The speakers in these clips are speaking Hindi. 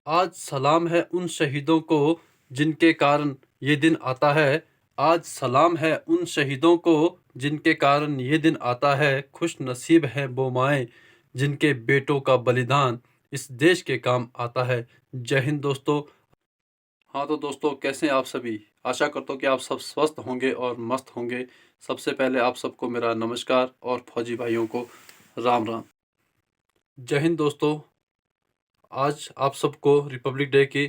आज सलाम है उन शहीदों को जिनके कारण ये दिन आता है। आज सलाम है उन शहीदों को जिनके कारण ये दिन आता है। खुश नसीब हैं वो माएँ जिनके बेटों का बलिदान इस देश के काम आता है। जय हिंद दोस्तों। हाँ तो दोस्तों, कैसे हैं आप सभी? आशा करता हूँ कि आप सब स्वस्थ होंगे और मस्त होंगे। सबसे पहले आप सबको मेरा नमस्कार और फौजी भाइयों को राम राम। जय हिंद दोस्तों। आज आप सबको रिपब्लिक डे की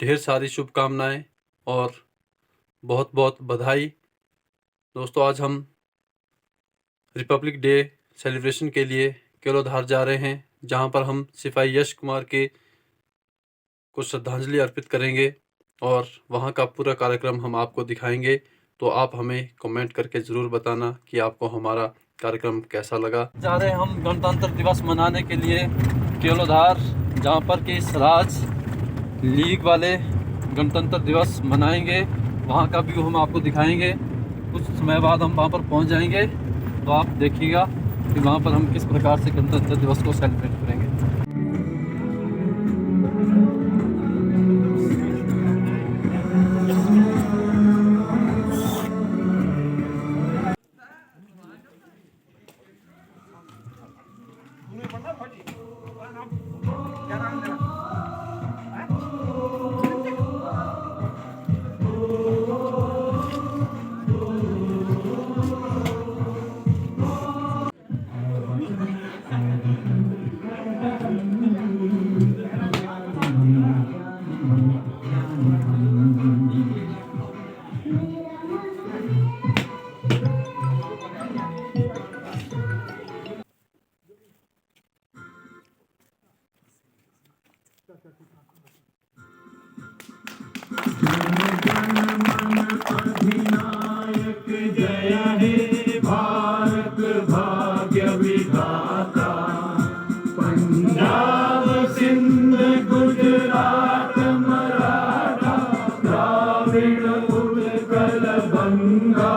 ढेर सारी शुभकामनाएं और बहुत बहुत बधाई। दोस्तों, आज हम रिपब्लिक डे सेलिब्रेशन के लिए केलोधार जा रहे हैं, जहां पर हम सिपाही यश कुमार के को श्रद्धांजलि अर्पित करेंगे और वहां का पूरा कार्यक्रम हम आपको दिखाएंगे। तो आप हमें कमेंट करके ज़रूर बताना कि आपको हमारा कार्यक्रम कैसा लगा। जा रहे हैं हम गणतंत्र दिवस मनाने के लिए केलोधार, जहां पर कि स्वराज लीग वाले गणतंत्र दिवस मनाएंगे। वहाँ का व्यू हम आपको दिखाएंगे। कुछ समय बाद हम वहाँ पर पहुँच जाएंगे, तो आप देखिएगा कि वहाँ पर हम किस प्रकार से गणतंत्र दिवस को सेलिब्रेट करेंगे। अधिनायक जय हे भारत भाग्य विधाता। पंजाब सिंध गुजरात मराठा द्राविड़ उत्कल बंगा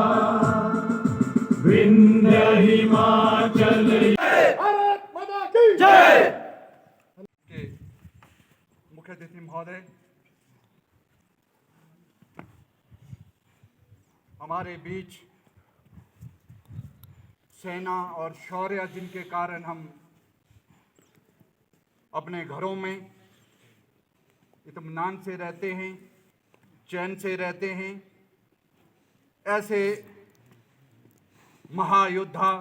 विंध्य हिमाचल। भारत माता की जय। मुख्य अतिथि महोदय, हमारे बीच सेना और शौर्य जिनके कारण हम अपने घरों में इत्मीनान से रहते हैं, चैन से रहते हैं, ऐसे महायोद्धा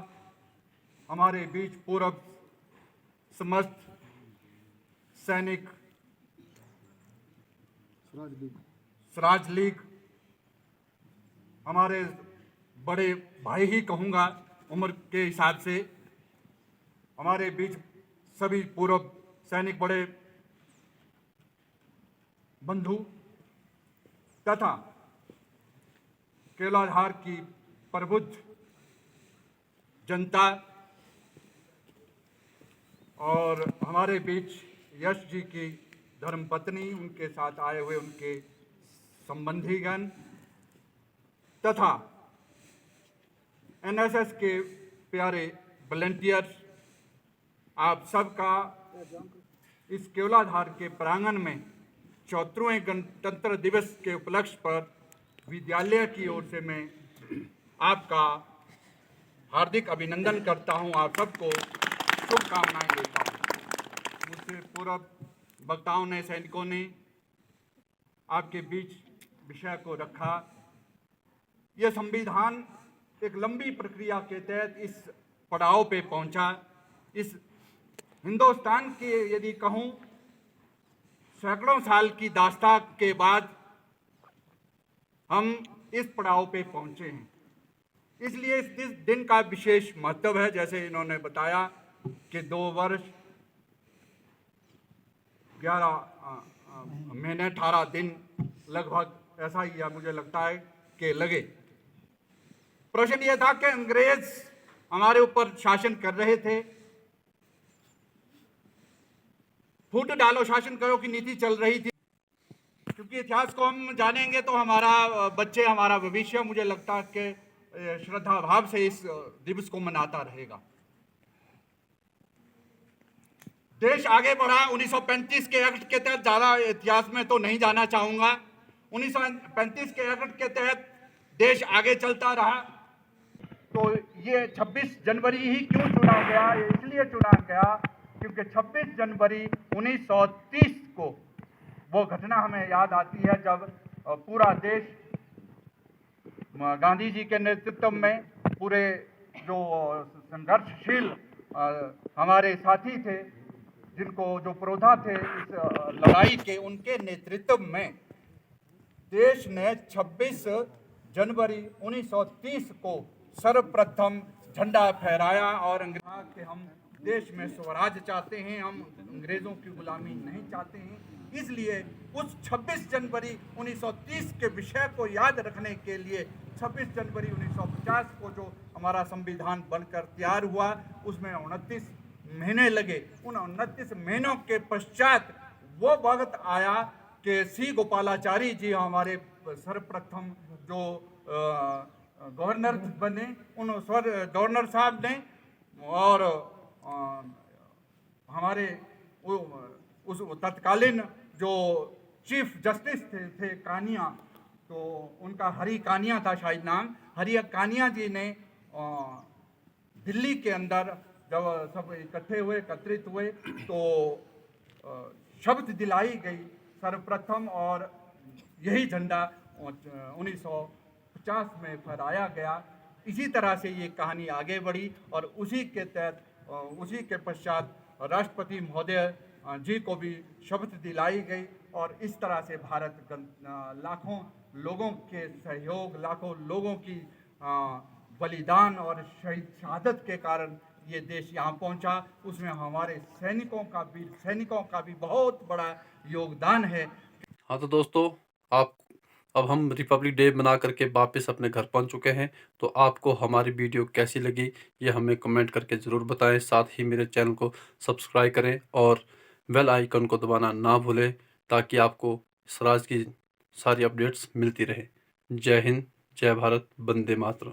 हमारे बीच पूर्व समस्त सैनिक स्वराज लीग, हमारे बड़े भाई ही कहूँगा उम्र के हिसाब से, हमारे बीच सभी पूर्व सैनिक बड़े बंधु तथा केलोधार की प्रबुद्ध जनता और हमारे बीच यश जी की धर्मपत्नी, उनके साथ आए हुए उनके संबंधीगण तथा एनएसएस के प्यारे वॉलंटियर्स, आप सबका इस केलोधार के प्रांगण में 74वें गणतंत्र दिवस के उपलक्ष्य पर विद्यालय की ओर से मैं आपका हार्दिक अभिनंदन करता हूं। आप सबको शुभकामनाएं देता हूं। मुझसे पूर्व वक्ताओं ने, सैनिकों ने आपके बीच विषय को रखा। यह संविधान एक लंबी प्रक्रिया के तहत इस पड़ाव पे पहुंचा। इस हिंदुस्तान के यदि कहूं सैकड़ों साल की दास्तां के बाद हम इस पड़ाव पे पहुंचे हैं। इसलिए इस दिन का विशेष महत्व है। जैसे इन्होंने बताया कि 2 वर्ष 11 महीने 18 दिन लगभग ऐसा ही है, मुझे लगता है कि लगे। प्रश्न यह था कि अंग्रेज हमारे ऊपर शासन कर रहे थे, फूट डालो शासन करो की नीति चल रही थी। क्योंकि इतिहास को हम जानेंगे तो हमारा बच्चे, हमारा भविष्य, मुझे लगता है कि श्रद्धा भाव से इस दिवस को मनाता रहेगा। देश आगे बढ़ा 1935 के एक्ट के तहत। ज़्यादा इतिहास में तो नहीं जाना चाहूँगा। 1935 के एक्ट के तहत देश आगे चलता रहा। तो ये 26 जनवरी ही क्यों चुना गया? ये इसलिए चुना गया क्योंकि 26 जनवरी 1930 को वो घटना हमें याद आती है जब पूरा देश गांधी जी के नेतृत्व में पूरे जो संघर्षशील हमारे साथी थे, जिनको जो पुरोधा थे इस लड़ाई के, उनके नेतृत्व में देश ने 26 जनवरी 1930 को सर्वप्रथम झंडा फहराया और अंग्रेजों के हम देश में स्वराज चाहते हैं, हम अंग्रेजों की गुलामी नहीं चाहते हैं। इसलिए उस 26 जनवरी 1930 के विषय को याद रखने के लिए 26 जनवरी 1950 को जो हमारा संविधान बनकर तैयार हुआ, उसमें 29 महीने लगे। उन 29 महीनों के पश्चात वो वक्त आया कि सी गोपालाचारी जी हमारे सर्वप्रथम जो गवर्नर बने, उन गवर्नर साहब ने और हमारे उस तत्कालीन जो चीफ जस्टिस थे कानिया, तो उनका हरी कानिया था शायद नाम, हरी कानिया जी ने दिल्ली के अंदर जब सब एकत्रित हुए तो शपथ दिलाई गई सर्वप्रथम, और यही झंडा 1950 में फहराया गया। इसी तरह से ये कहानी आगे बढ़ी और उसी के तहत उसी के पश्चात राष्ट्रपति महोदय जी को भी शपथ दिलाई गई और इस तरह से भारत लाखों लोगों के सहयोग, लाखों लोगों की बलिदान और शहादत के कारण ये देश यहाँ पहुँचा। उसमें हमारे सैनिकों का भी बहुत बड़ा योगदान है। हाँ तो दोस्तों, अब हम रिपब्लिक डे मना करके वापस अपने घर पहुंच चुके हैं। तो आपको हमारी वीडियो कैसी लगी ये हमें कमेंट करके ज़रूर बताएं। साथ ही मेरे चैनल को सब्सक्राइब करें और बेल आइकन को दबाना ना भूलें ताकि आपको स्वराज की सारी अपडेट्स मिलती रहे। जय हिंद, जय भारत, वंदे मातरम।